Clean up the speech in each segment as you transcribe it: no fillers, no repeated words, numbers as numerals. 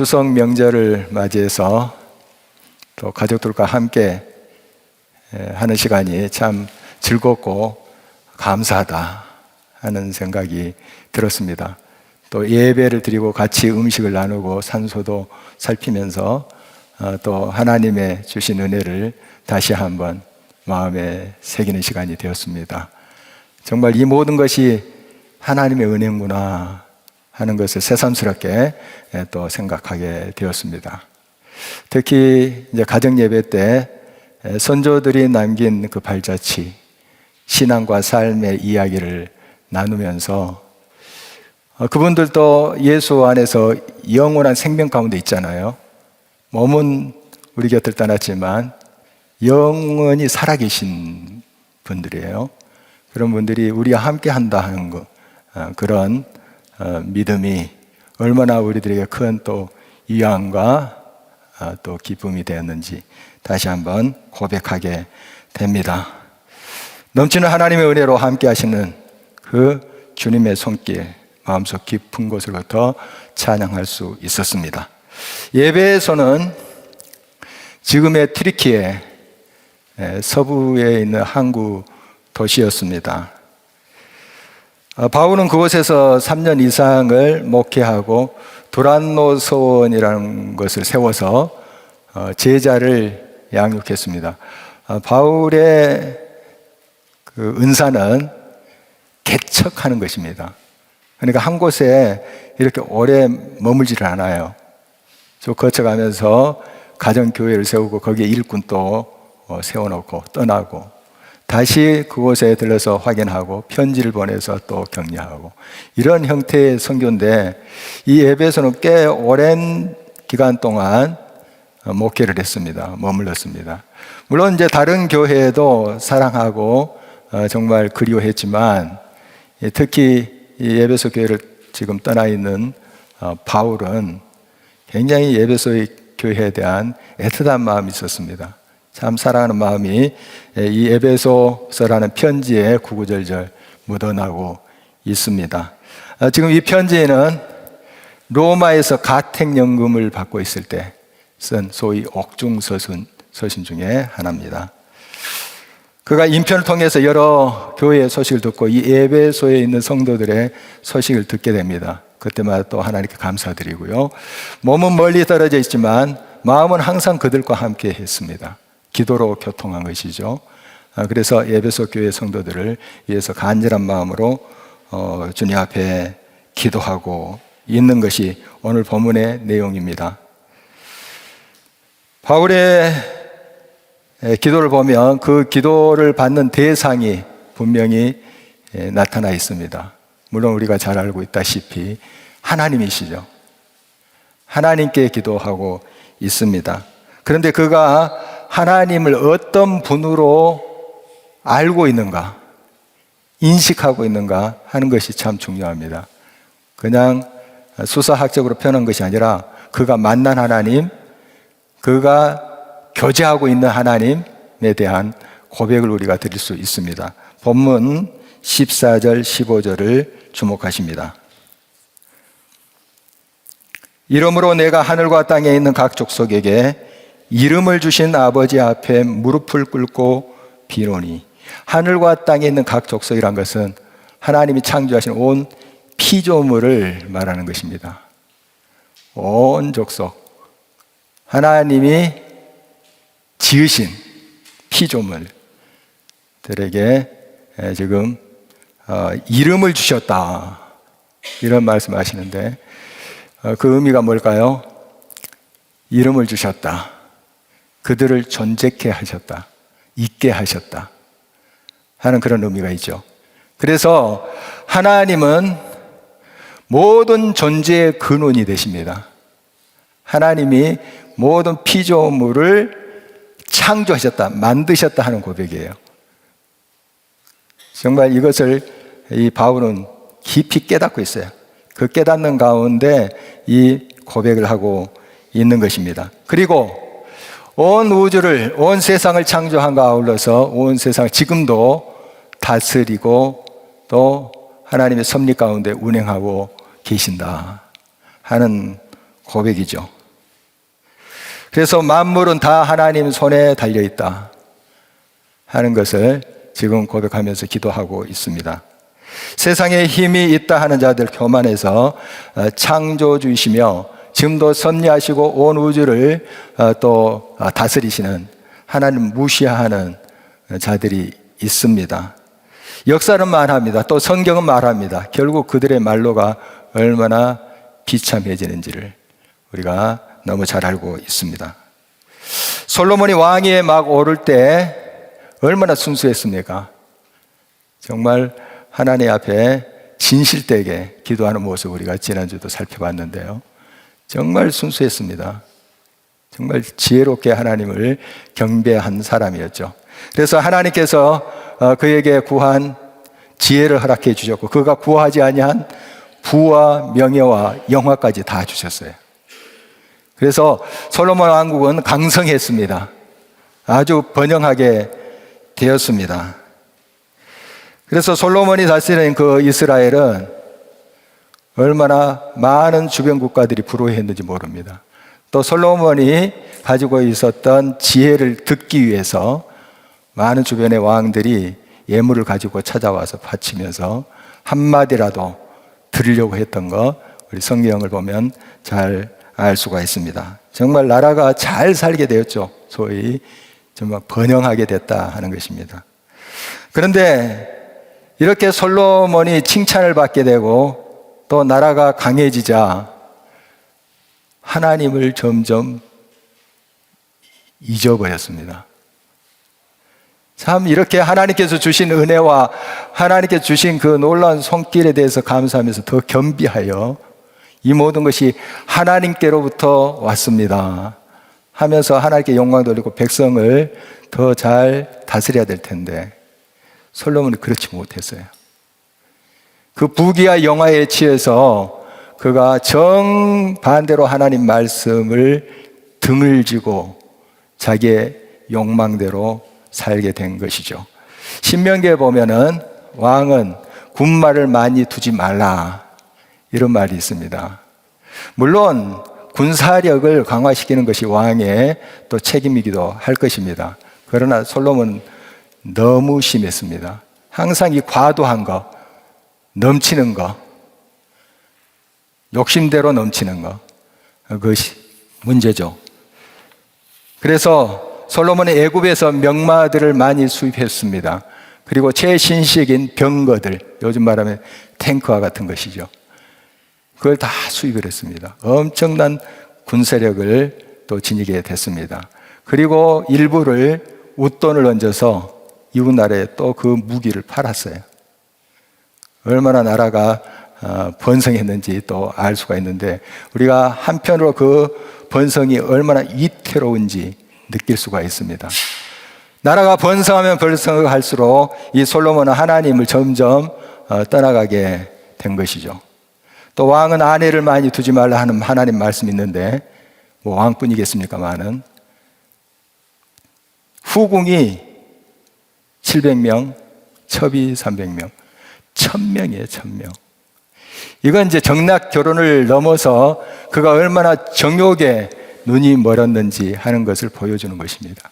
추석 명절을 맞이해서 또 가족들과 함께 하는 시간이 참 즐겁고 감사하다 하는 생각이 들었습니다. 또 예배를 드리고 같이 음식을 나누고 산소도 살피면서 또 하나님의 주신 은혜를 다시 한번 마음에 새기는 시간이 되었습니다. 정말 이 모든 것이 하나님의 은혜구나 하는 것을 새삼스럽게 또 생각하게 되었습니다. 특히 이제 가정 예배 때 선조들이 남긴 그 발자취, 신앙과 삶의 이야기를 나누면서 그분들도 예수 안에서 영원한 생명 가운데 있잖아요. 몸은 우리 곁을 떠났지만 영원히 살아계신 분들이에요. 그런 분들이 우리와 함께 한다 하는 그런 믿음이 얼마나 우리들에게 큰 또 위안과 또 기쁨이 되었는지 다시 한번 고백하게 됩니다. 넘치는 하나님의 은혜로 함께 하시는 그 주님의 손길, 마음속 깊은 곳으로부터 찬양할 수 있었습니다. 예배에서는 지금의 튀르키예 서부에 있는 항구 도시였습니다. 바울은 그곳에서 3년 이상을 목회하고 두란노 서원이라는 것을 세워서 제자를 양육했습니다. 바울의 그 은사는 개척하는 것입니다. 그러니까 한 곳에 이렇게 오래 머물지를 않아요. 쭉 거쳐가면서 가정교회를 세우고 거기에 일꾼 또 세워놓고 떠나고 다시 그곳에 들러서 확인하고 편지를 보내서 또 격려하고 이런 형태의 선교인데 이 예배에서는 꽤 오랜 기간 동안 목회를 했습니다. 머물렀습니다. 물론 이제 다른 교회도 사랑하고 정말 그리워했지만 특히 이 에베소 교회를 지금 떠나 있는 바울은 굉장히 에베소의 교회에 대한 애틋한 마음이 있었습니다. 참 사랑하는 마음이 이 에베소서라는 편지에 구구절절 묻어나고 있습니다. 지금 이 편지에는 로마에서 가택연금을 받고 있을 때 쓴 소위 옥중서신 중에 하나입니다. 그가 인편을 통해서 여러 교회의 소식을 듣고 이 에베소에 있는 성도들의 소식을 듣게 됩니다. 그때마다 또 하나님께 감사드리고요. 몸은 멀리 떨어져 있지만 마음은 항상 그들과 함께 했습니다. 기도로 교통한 것이죠. 그래서 에베소 교회 성도들을 위해서 간절한 마음으로 주님 앞에 기도하고 있는 것이 오늘 본문의 내용입니다. 바울의 기도를 보면 그 기도를 받는 대상이 분명히 나타나 있습니다. 물론 우리가 잘 알고 있다시피 하나님이시죠. 하나님께 기도하고 있습니다. 그런데 그가 하나님을 어떤 분으로 알고 있는가, 인식하고 있는가 하는 것이 참 중요합니다. 그냥 수사학적으로 표현한 것이 아니라 그가 만난 하나님, 그가 교제하고 있는 하나님에 대한 고백을 우리가 드릴 수 있습니다. 본문 14절, 15절을 주목하십니다. 이러므로 내가 하늘과 땅에 있는 각 족속에게 이름을 주신 아버지 앞에 무릎을 꿇고 비노니. 하늘과 땅에 있는 각 족속이란 것은 하나님이 창조하신 온 피조물을 말하는 것입니다. 온 족속, 하나님이 지으신 피조물들에게 지금 이름을 주셨다 이런 말씀하시는데 그 의미가 뭘까요? 이름을 주셨다. 그들을 존재케 하셨다. 있게 하셨다. 하는 그런 의미가 있죠. 그래서 하나님은 모든 존재의 근원이 되십니다. 하나님이 모든 피조물을 창조하셨다, 만드셨다 하는 고백이에요. 정말 이것을 이 바울은 깊이 깨닫고 있어요. 그 깨닫는 가운데 이 고백을 하고 있는 것입니다. 그리고 온 우주를, 온 세상을 창조한과 아울러서 온 세상을 지금도 다스리고 또 하나님의 섭리 가운데 운행하고 계신다 하는 고백이죠. 그래서 만물은 다 하나님 손에 달려있다 하는 것을 지금 고백하면서 기도하고 있습니다. 세상에 힘이 있다 하는 자들 교만해서 창조주이시며 지금도 섭리하시고 온 우주를 또 다스리시는 하나님 무시하는 자들이 있습니다. 역사는 말합니다. 또 성경은 말합니다. 결국 그들의 말로가 얼마나 비참해지는지를 우리가 너무 잘 알고 있습니다. 솔로몬이 왕위에 막 오를 때 얼마나 순수했습니까? 정말 하나님 앞에 진실되게 기도하는 모습 우리가 지난주도 살펴봤는데요. 정말 순수했습니다. 정말 지혜롭게 하나님을 경배한 사람이었죠. 그래서 하나님께서 그에게 구한 지혜를 허락해 주셨고 그가 구하지 아니한 부와 명예와 영화까지 다 주셨어요. 그래서 솔로몬 왕국은 강성했습니다. 아주 번영하게 되었습니다. 그래서 솔로몬이 다스리는 그 이스라엘은 얼마나 많은 주변 국가들이 부러워했는지 모릅니다. 또 솔로몬이 가지고 있었던 지혜를 듣기 위해서 많은 주변의 왕들이 예물을 가지고 찾아와서 바치면서 한마디라도 들으려고 했던 거 우리 성경을 보면 잘 알 수가 있습니다. 정말 나라가 잘 살게 되었죠. 소위 정말 번영하게 됐다 하는 것입니다. 그런데 이렇게 솔로몬이 칭찬을 받게 되고 또 나라가 강해지자 하나님을 점점 잊어버렸습니다. 참 이렇게 하나님께서 주신 은혜와 하나님께서 주신 그 놀라운 손길에 대해서 감사하면서 더 겸비하여 이 모든 것이 하나님께로부터 왔습니다 하면서 하나님께 영광 돌리고 백성을 더 잘 다스려야 될 텐데 솔로몬은 그렇지 못했어요. 그 부귀와 영화에 취해서 그가 정반대로 하나님 말씀을 등을 지고 자기의 욕망대로 살게 된 것이죠. 신명기에 보면은 왕은 군말을 많이 두지 말라 이런 말이 있습니다. 물론 군사력을 강화시키는 것이 왕의 또 책임이기도 할 것입니다. 그러나 솔로몬은 너무 심했습니다. 항상 이 과도한 거, 넘치는 거, 욕심대로 넘치는 거, 그것이 문제죠. 그래서 솔로몬은 애굽에서 명마들을 많이 수입했습니다. 그리고 최신식인 병거들, 요즘 말하면 탱크와 같은 것이죠. 그걸 다 수입을 했습니다. 엄청난 군사력을 또 지니게 됐습니다. 그리고 일부를 웃돈을 얹어서 이웃 나라에 또 그 무기를 팔았어요. 얼마나 나라가 번성했는지 또 알 수가 있는데 우리가 한편으로 그 번성이 얼마나 위태로운지 느낄 수가 있습니다. 나라가 번성하면 번성할수록 이 솔로몬은 하나님을 점점 떠나가게 된 것이죠. 또 왕은 아내를 많이 두지 말라 하는 하나님 말씀이 있는데 뭐 왕뿐이겠습니까마는 후궁이 700명, 첩이 300명, 1000명이에요, 1000명. 이건 이제 정략 결혼을 넘어서 그가 얼마나 정욕에 눈이 멀었는지 하는 것을 보여주는 것입니다.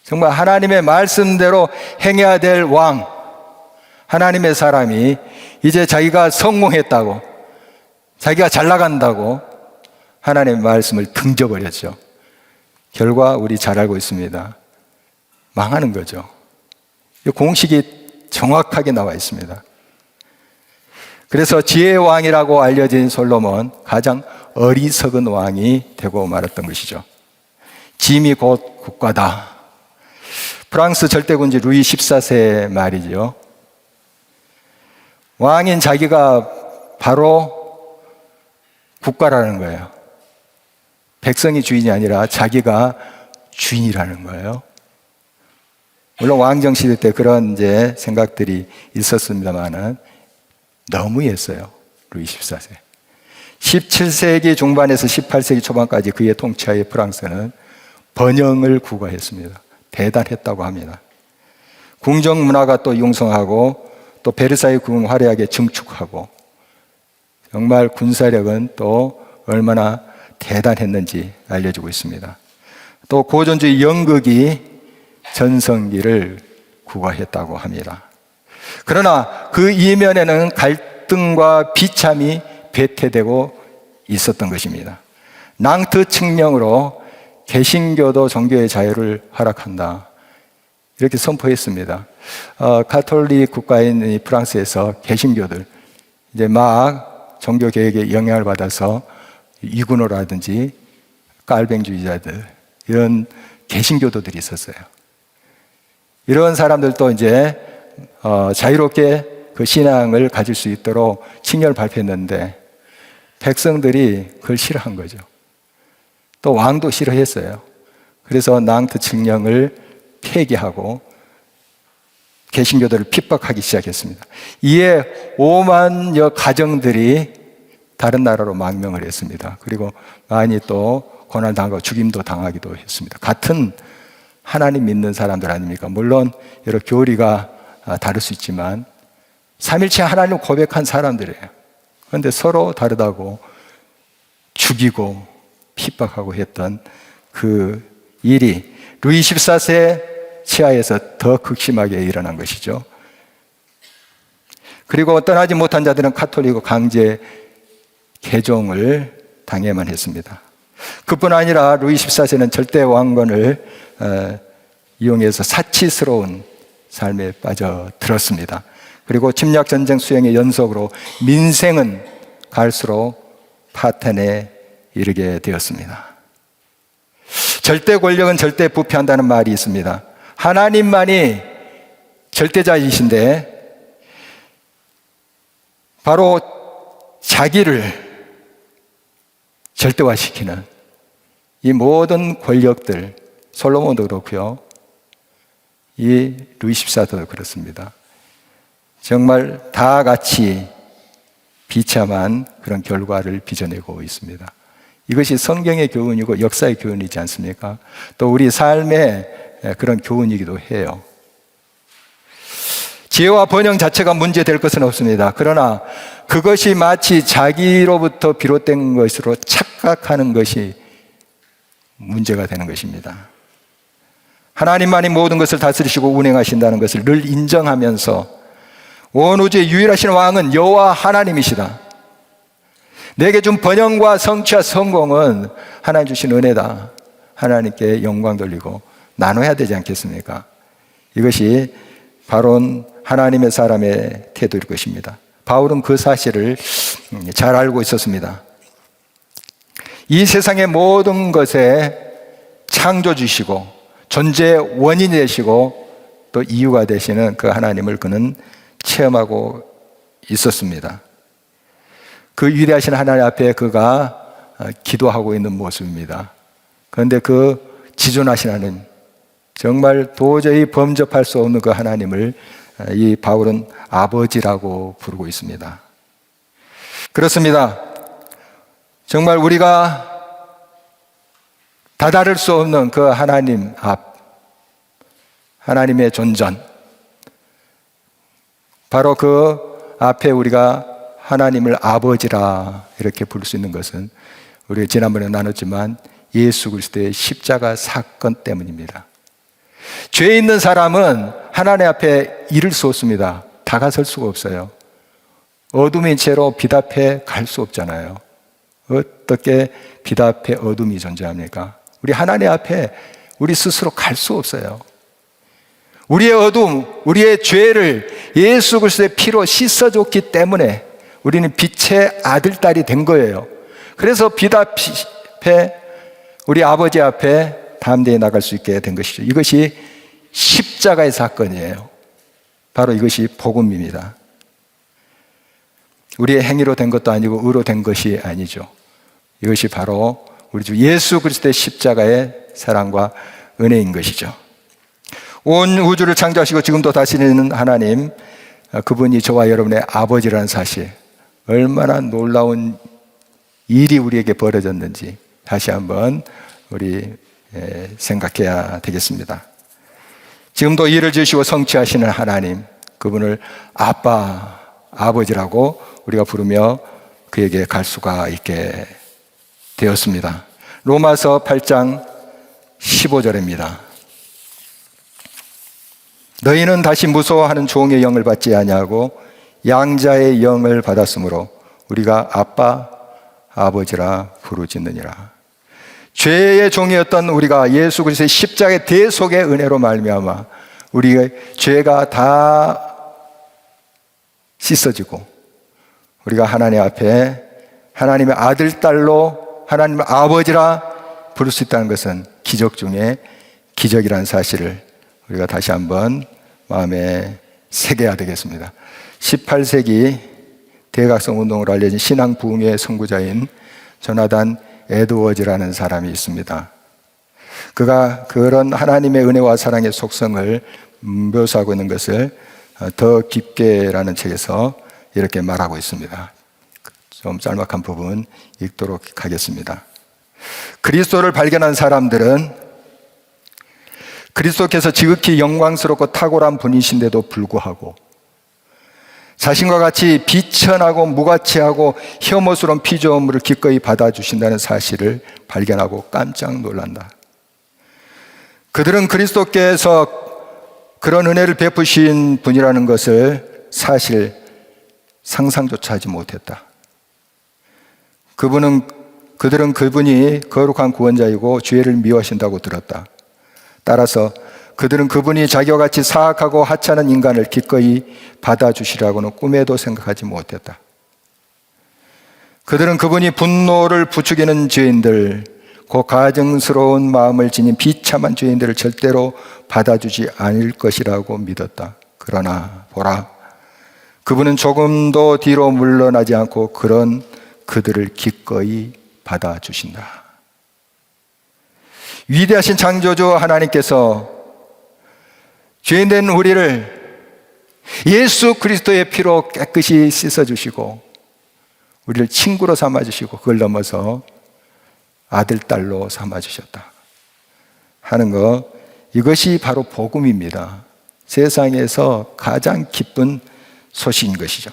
정말 하나님의 말씀대로 행해야 될 왕, 하나님의 사람이 이제 자기가 성공했다고, 자기가 잘 나간다고 하나님의 말씀을 등져버렸죠. 결과 우리 잘 알고 있습니다. 망하는 거죠. 이 공식이 정확하게 나와 있습니다. 그래서 지혜의 왕이라고 알려진 솔로몬, 가장 어리석은 왕이 되고 말았던 것이죠. 짐이 곧 국가다. 프랑스 절대군주 루이 14세의 말이죠. 왕인 자기가 바로 국가라는 거예요. 백성이 주인이 아니라 자기가 주인이라는 거예요. 물론 왕정 시대 때 그런 이제 생각들이 있었습니다만은 너무했어요. 루이 14세. 17세기 중반에서 18세기 초반까지 그의 통치하에 프랑스는 번영을 구가했습니다. 대단했다고 합니다. 궁정 문화가 또 융성하고 또 베르사유 궁을 화려하게 증축하고 정말 군사력은 또 얼마나 대단했는지 알려주고 있습니다. 또 고전주의 연극이 전성기를 구가했다고 합니다. 그러나 그 이면에는 갈등과 비참이 배태되고 있었던 것입니다. 낭트 칙령으로 개신교도 종교의 자유를 허락한다, 이렇게 선포했습니다. 가톨릭 국가인 이 프랑스에서 개신교들 이제 막 종교 개혁에 영향을 받아서 이구노라든지 깔뱅주의자들, 이런 개신교도들이 있었어요. 이런 사람들도 이제 자유롭게 그 신앙을 가질 수 있도록 칙령을 발표했는데 백성들이 그걸 싫어한 거죠. 또 왕도 싫어했어요. 그래서 낭트 칙령을 폐기하고 개신교도를 핍박하기 시작했습니다. 이에 5만여 가정들이 다른 나라로 망명을 했습니다. 그리고 많이 또 고난당하고 죽임도 당하기도 했습니다. 같은 하나님 믿는 사람들 아닙니까? 물론 여러 교리가 다를 수 있지만 삼일체 하나님을 고백한 사람들이에요. 그런데 서로 다르다고 죽이고 핍박하고 했던 그 일이 루이 14세 치하에서 더 극심하게 일어난 것이죠. 그리고 떠나지 못한 자들은 가톨릭 강제 개종을 당해만 했습니다. 그뿐 아니라 루이 14세는 절대 왕권을 이용해서 사치스러운 삶에 빠져들었습니다. 그리고 침략 전쟁 수행의 연속으로 민생은 갈수록 파탄에 이르게 되었습니다. 절대 권력은 절대 부패한다는 말이 있습니다. 하나님만이 절대자이신데 바로 자기를 절대화시키는 이 모든 권력들, 솔로몬도 그렇고요, 이 루이 14세도 그렇습니다. 정말 다 같이 비참한 그런 결과를 빚어내고 있습니다. 이것이 성경의 교훈이고 역사의 교훈이지 않습니까? 또 우리 삶의 그런 교훈이기도 해요. 지혜와 번영 자체가 문제될 것은 없습니다. 그러나 그것이 마치 자기로부터 비롯된 것으로 착각하는 것이 문제가 되는 것입니다. 하나님만이 모든 것을 다스리시고 운행하신다는 것을 늘 인정하면서 온 우주의 유일하신 왕은 여호와 하나님이시다. 내게 준 번영과 성취와 성공은 하나님 주신 은혜다. 하나님께 영광 돌리고 나눠야 되지 않겠습니까? 이것이 바로 하나님의 사람의 태도일 것입니다. 바울은 그 사실을 잘 알고 있었습니다. 이 세상의 모든 것에 창조주시고 존재의 원인이 되시고 또 이유가 되시는 그 하나님을 그는 체험하고 있었습니다. 그 위대하신 하나님 앞에 그가 기도하고 있는 모습입니다. 그런데 그 지존하신 하나님, 정말 도저히 범접할 수 없는 그 하나님을 이 바울은 아버지라고 부르고 있습니다. 그렇습니다. 정말 우리가 다다를 수 없는 그 하나님 앞, 하나님의 존전, 바로 그 앞에 우리가 하나님을 아버지라 이렇게 부를 수 있는 것은 우리가 지난번에 나눴지만 예수 그리스도의 십자가 사건 때문입니다. 죄 있는 사람은 하나님 앞에 이를 수 없습니다. 다가설 수가 없어요. 어둠인 채로 빛 앞에 갈 수 없잖아요. 어떻게 빛 앞에 어둠이 존재합니까? 우리 하나님 앞에 우리 스스로 갈 수 없어요. 우리의 어둠, 우리의 죄를 예수 그리스도의 피로 씻어줬기 때문에 우리는 빛의 아들, 딸이 된 거예요. 그래서 빛 앞에 우리 아버지 앞에 담대히 나갈 수 있게 된 것이죠. 이것이 십자가의 사건이에요. 바로 이것이 복음입니다. 우리의 행위로 된 것도 아니고 의로 된 것이 아니죠. 이것이 바로 우리 주 예수 그리스도의 십자가의 사랑과 은혜인 것이죠. 온 우주를 창조하시고 지금도 다스리는 하나님, 그분이 저와 여러분의 아버지라는 사실, 얼마나 놀라운 일이 우리에게 벌어졌는지 다시 한번 우리 생각해야 되겠습니다. 지금도 일을 지으시고 성취하시는 하나님, 그분을 아빠, 아버지라고 우리가 부르며 그에게 갈 수가 있게 되었습니다. 로마서 8장 15절입니다. 너희는 다시 무서워하는 종의 영을 받지 아니하고 양자의 영을 받았으므로 우리가 아빠, 아버지라 부르짖느니라. 죄의 종이었던 우리가 예수 그리스도의 십자가의 대속의 은혜로 말미암아 우리의 죄가 다 씻어지고 우리가 하나님 앞에 하나님의 아들, 딸로 하나님의 아버지라 부를 수 있다는 것은 기적 중에 기적이라는 사실을 우리가 다시 한번 마음에 새겨야 되겠습니다. 18세기 대각성 운동으로 알려진 신앙 부흥의 선구자인 조나단 에드워즈라는 사람이 있습니다. 그가 그런 하나님의 은혜와 사랑의 속성을 묘사하고 있는 것을 더 깊게라는 책에서 이렇게 말하고 있습니다. 좀 짤막한 부분 읽도록 하겠습니다. 그리스도를 발견한 사람들은 그리스도께서 지극히 영광스럽고 탁월한 분이신데도 불구하고 자신과 같이 비천하고 무가치하고 혐오스러운 피조물을 기꺼이 받아주신다는 사실을 발견하고 깜짝 놀란다. 그들은 그리스도께서 그런 은혜를 베푸신 분이라는 것을 사실 상상조차 하지 못했다. 그들은 그분이 거룩한 구원자이고 죄를 미워하신다고 들었다. 따라서 그들은 그분이 자기와 같이 사악하고 하찮은 인간을 기꺼이 받아주시라고는 꿈에도 생각하지 못했다. 그들은 그분이 분노를 부추기는 죄인들, 그 가증스러운 마음을 지닌 비참한 죄인들을 절대로 받아주지 않을 것이라고 믿었다. 그러나 보라, 그분은 조금도 뒤로 물러나지 않고 그런 그들을 기꺼이 받아주신다. 위대하신 창조주 하나님께서 죄인된 우리를 예수 그리스도의 피로 깨끗이 씻어주시고 우리를 친구로 삼아주시고 그걸 넘어서 아들, 딸로 삼아주셨다 하는 것, 이것이 바로 복음입니다. 세상에서 가장 기쁜 소식인 것이죠.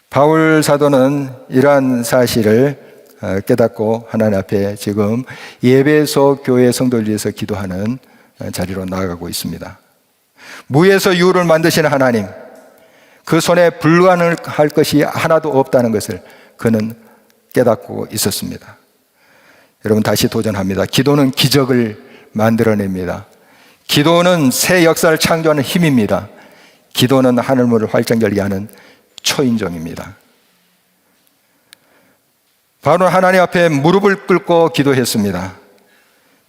바울 사도는 이러한 사실을 깨닫고 하나님 앞에 지금 에베소 교회 성도를 위해서 기도하는 자리로 나아가고 있습니다. 무에서 유를 만드시는 하나님, 그 손에 불가능할 것이 하나도 없다는 것을 그는 깨닫고 있었습니다. 여러분, 다시 도전합니다. 기도는 기적을 만들어냅니다. 기도는 새 역사를 창조하는 힘입니다. 기도는 하늘문을 활짝 열게 하는 초인종입니다. 바로 하나님 앞에 무릎을 꿇고 기도했습니다.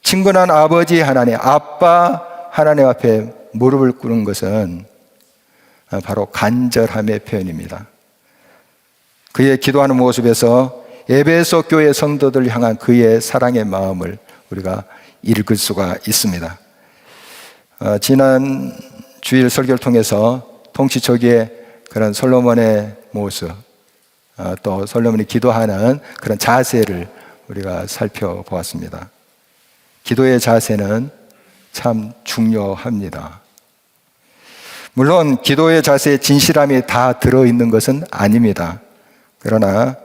친근한 아버지 하나님, 아빠 하나님 앞에 무릎을 꿇는 것은 바로 간절함의 표현입니다. 그의 기도하는 모습에서 에베소 교회 성도들 향한 그의 사랑의 마음을 우리가 읽을 수가 있습니다. 지난 주일 설교를 통해서 통치 초기에 그런 솔로몬의 모습, 또 솔로몬이 기도하는 그런 자세를 우리가 살펴보았습니다. 기도의 자세는 참 중요합니다. 물론 기도의 자세에 진실함이 다 들어있는 것은 아닙니다. 그러나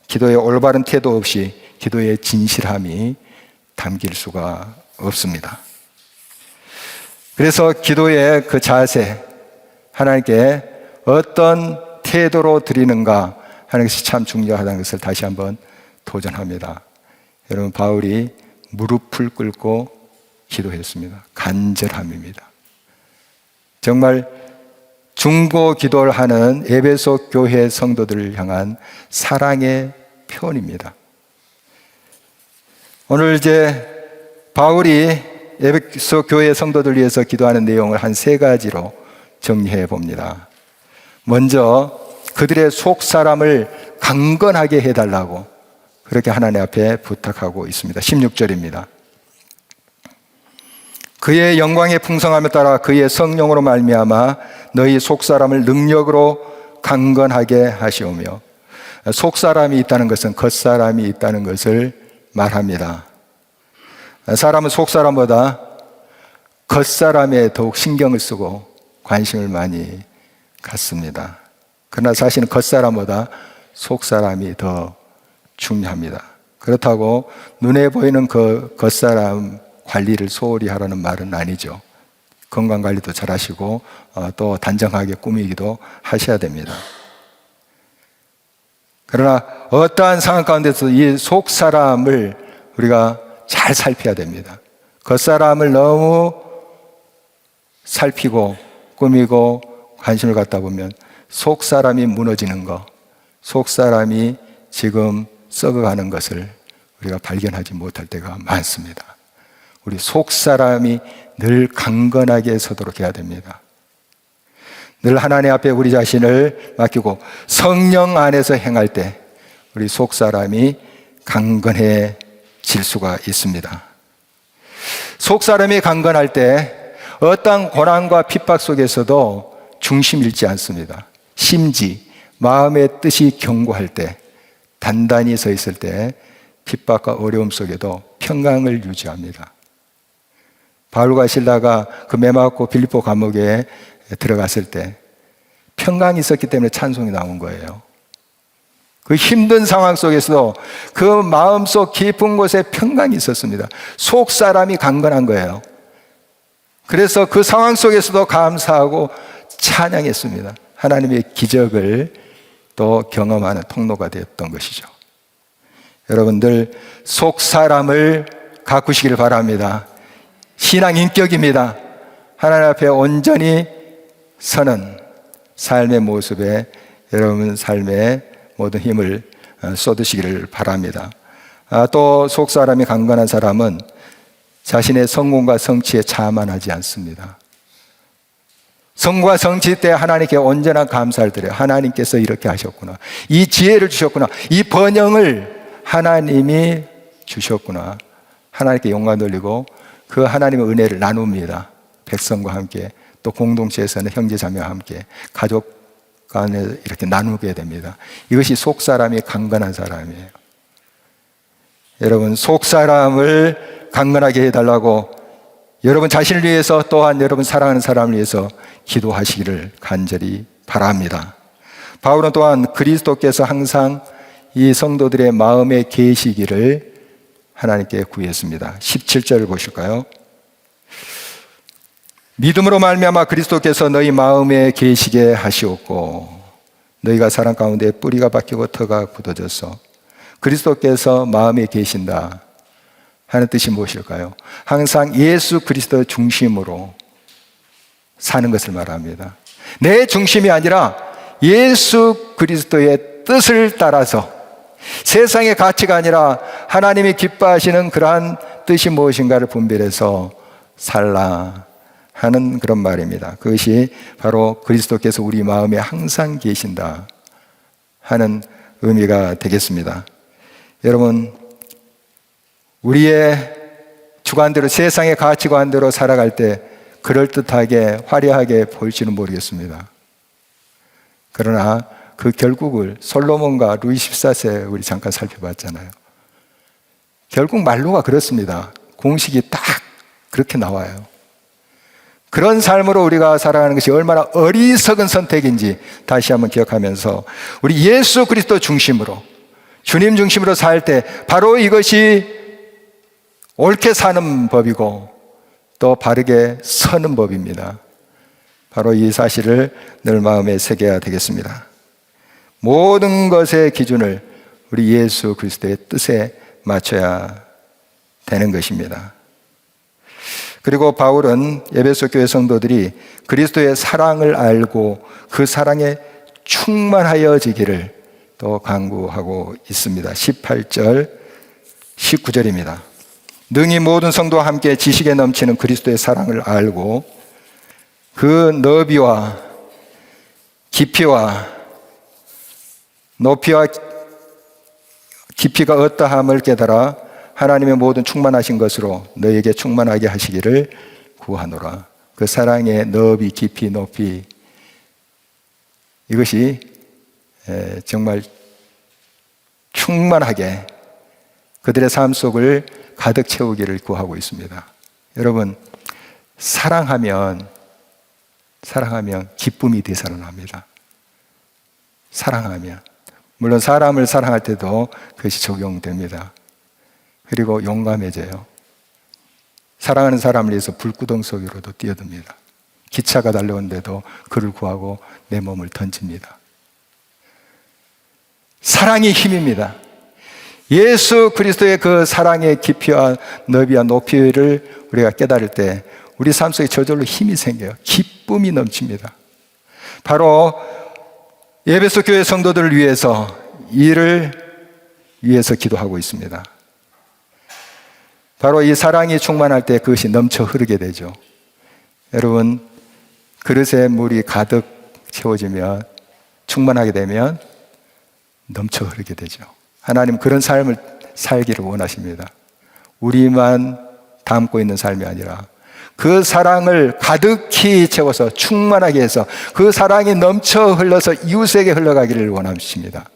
기도의 올바른 태도 없이 기도의 진실함이 담길 수가 없습니다. 그래서 기도의 그 자세, 하나님께 어떤 태도로 드리는가 하는 것이 참 중요하다는 것을 다시 한번 도전합니다. 여러분, 바울이 무릎을 꿇고 기도했습니다. 간절함입니다. 정말 중보 기도를 하는 에베소 교회 성도들을 향한 사랑의 표현입니다. 오늘 이제 바울이 에베소 교회 성도들 위해서 기도하는 내용을 한 3가지로 정리해 봅니다. 먼저 그들의 속 사람을 강건하게 해달라고 그렇게 하나님 앞에 부탁하고 있습니다. 16절입니다. 그의 영광의 풍성함에 따라 그의 성령으로 말미암아 너희 속 사람을 능력으로 강건하게 하시오며, 속 사람이 있다는 것은 겉 사람이 있다는 것을 말합니다. 사람은 속 사람보다 겉 사람에 더욱 신경을 쓰고 관심을 많이 갖습니다. 그러나 사실은 겉 사람보다 속 사람이 더 중요합니다. 그렇다고 눈에 보이는 그 겉사람 관리를 소홀히 하라는 말은 아니죠. 건강관리도 잘 하시고 또 단정하게 꾸미기도 하셔야 됩니다. 그러나 어떠한 상황 가운데서 이 속사람을 우리가 잘 살펴야 됩니다. 겉사람을 너무 살피고 꾸미고 관심을 갖다 보면 속사람이 무너지는 것, 속사람이 지금 썩어가는 것을 우리가 발견하지 못할 때가 많습니다. 우리 속사람이 늘 강건하게 서도록 해야 됩니다. 늘 하나님 앞에 우리 자신을 맡기고 성령 안에서 행할 때 우리 속사람이 강건해질 수가 있습니다. 속사람이 강건할 때 어떠한 고난과 핍박 속에서도 중심 잃지 않습니다. 심지 마음의 뜻이 견고할 때, 단단히 서 있을 때 핍박과 어려움 속에도 평강을 유지합니다. 바울과 실라가 그 메마고 빌립보 감옥에 들어갔을 때 평강이 있었기 때문에 찬송이 나온 거예요. 그 힘든 상황 속에서도 그 마음속 깊은 곳에 평강이 있었습니다. 속 사람이 강건한 거예요. 그래서 그 상황 속에서도 감사하고 찬양했습니다. 하나님의 기적을 또 경험하는 통로가 되었던 것이죠. 여러분들 속 사람을 가꾸시길 바랍니다. 신앙 인격입니다. 하나님 앞에 온전히 서는 삶의 모습에 여러분 삶의 모든 힘을 쏟으시기를 바랍니다. 또 속사람이 강건한 사람은 자신의 성공과 성취에 자만하지 않습니다. 성공과 성취 때 하나님께 온전한 감사를 드려요. 하나님께서 이렇게 하셨구나. 이 지혜를 주셨구나. 이 번영을 하나님이 주셨구나. 하나님께 영광 돌리고 그 하나님의 은혜를 나눕니다. 백성과 함께, 또 공동체에서는 형제자매와 함께, 가족 간에 이렇게 나누게 됩니다. 이것이 속사람이 강건한 사람이에요. 여러분, 속사람을 강건하게 해달라고 여러분 자신을 위해서, 또한 여러분 사랑하는 사람을 위해서 기도하시기를 간절히 바랍니다. 바울은 또한 그리스도께서 항상 이 성도들의 마음에 계시기를 하나님께 구했습니다. 17절을 보실까요? 믿음으로 말미암아 그리스도께서 너희 마음에 계시게 하시옵고 너희가 사랑 가운데 뿌리가 박히고 터가 굳어져서 그리스도께서 마음에 계신다 하는 뜻이 무엇일까요? 항상 예수 그리스도 중심으로 사는 것을 말합니다. 내 중심이 아니라 예수 그리스도의 뜻을 따라서, 세상의 가치가 아니라 하나님이 기뻐하시는 그러한 뜻이 무엇인가를 분별해서 살라 하는 그런 말입니다. 그것이 바로 그리스도께서 우리 마음에 항상 계신다 하는 의미가 되겠습니다. 여러분, 우리의 주관대로, 세상의 가치관대로 살아갈 때 그럴듯하게 화려하게 보일지는 모르겠습니다. 그러나 그 결국을 솔로몬과 루이 14세 우리 잠깐 살펴봤잖아요. 결국 말로가 그렇습니다. 공식이 딱 그렇게 나와요. 그런 삶으로 우리가 살아가는 것이 얼마나 어리석은 선택인지 다시 한번 기억하면서 우리 예수 그리스도 중심으로, 주님 중심으로 살 때 바로 이것이 옳게 사는 법이고 또 바르게 서는 법입니다. 바로 이 사실을 늘 마음에 새겨야 되겠습니다. 모든 것의 기준을 우리 예수 그리스도의 뜻에 맞춰야 되는 것입니다. 그리고 바울은 에베소 교회 성도들이 그리스도의 사랑을 알고 그 사랑에 충만하여지기를 또 강구하고 있습니다. 18절, 19절입니다. 능히 모든 성도와 함께 지식에 넘치는 그리스도의 사랑을 알고 그 너비와 깊이와 높이와 깊이가 어떠함을 깨달아 하나님의 모든 충만하신 것으로 너에게 충만하게 하시기를 구하노라. 그 사랑의 너비, 깊이, 높이, 이것이 정말 충만하게 그들의 삶 속을 가득 채우기를 구하고 있습니다. 여러분, 사랑하면 기쁨이 되살아납니다. 사랑하면 물론 사람을 사랑할 때도 그것이 적용됩니다. 그리고 용감해져요. 사랑하는 사람을 위해서 불구덩 속으로도 뛰어듭니다. 기차가 달려오는데도 그를 구하고 내 몸을 던집니다. 사랑이 힘입니다. 예수 그리스도의 그 사랑의 깊이와 너비와 높이를 우리가 깨달을 때 우리 삶 속에 저절로 힘이 생겨요. 기쁨이 넘칩니다. 바로 에베소 교회 성도들을 위해서 이를 위해서 기도하고 있습니다. 바로 이 사랑이 충만할 때 그것이 넘쳐 흐르게 되죠. 여러분, 그릇에 물이 가득 채워지면, 충만하게 되면 넘쳐 흐르게 되죠. 하나님 그런 삶을 살기를 원하십니다. 우리만 담고 있는 삶이 아니라 그 사랑을 가득히 채워서 충만하게 해서 그 사랑이 넘쳐 흘러서 이웃에게 흘러가기를 원하십니다.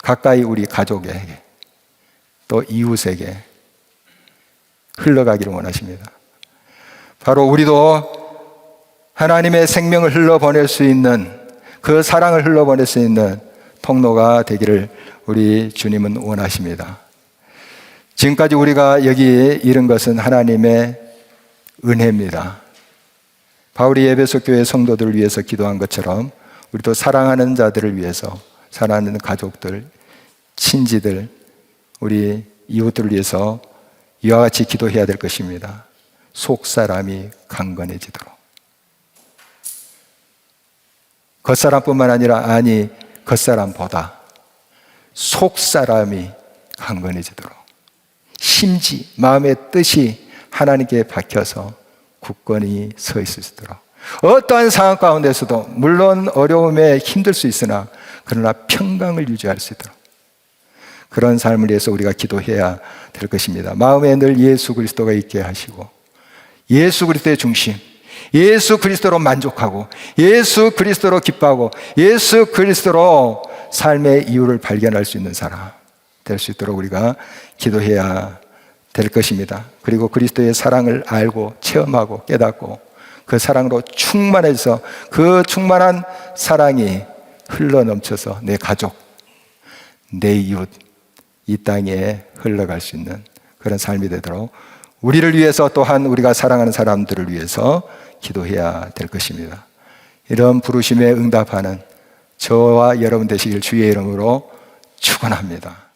가까이 우리 가족에게 또 이웃에게 흘러가기를 원하십니다. 바로 우리도 하나님의 생명을 흘러보낼 수 있는, 그 사랑을 흘러보낼 수 있는 통로가 되기를 우리 주님은 원하십니다. 지금까지 우리가 여기에 이른 것은 하나님의 은혜입니다. 바울이 에베소 교회 성도들을 위해서 기도한 것처럼 우리도 사랑하는 자들을 위해서, 사랑하는 가족들, 친지들, 우리 이웃들을 위해서 이와 같이 기도해야 될 것입니다. 속사람이 강건해지도록. 겉사람뿐만 아니라, 아니 겉사람보다 속사람이 강건해지도록, 심지 마음의 뜻이 하나님께 박혀서 굳건히 서 있을 수 있도록, 어떠한 상황 가운데서도 물론 어려움에 힘들 수 있으나 그러나 평강을 유지할 수 있도록, 그런 삶을 위해서 우리가 기도해야 될 것입니다. 마음에 늘 예수 그리스도가 있게 하시고, 예수 그리스도의 중심, 예수 그리스도로 만족하고, 예수 그리스도로 기뻐하고, 예수 그리스도로 삶의 이유를 발견할 수 있는 사람 될 수 있도록 우리가 기도해야 될 것입니다. 그리고 그리스도의 사랑을 알고 체험하고 깨닫고 그 사랑으로 충만해서 그 충만한 사랑이 흘러넘쳐서 내 가족, 내 이웃, 이 땅에 흘러갈 수 있는 그런 삶이 되도록 우리를 위해서, 또한 우리가 사랑하는 사람들을 위해서 기도해야 될 것입니다. 이런 부르심에 응답하는 저와 여러분 되시길 주의 이름으로 축원합니다.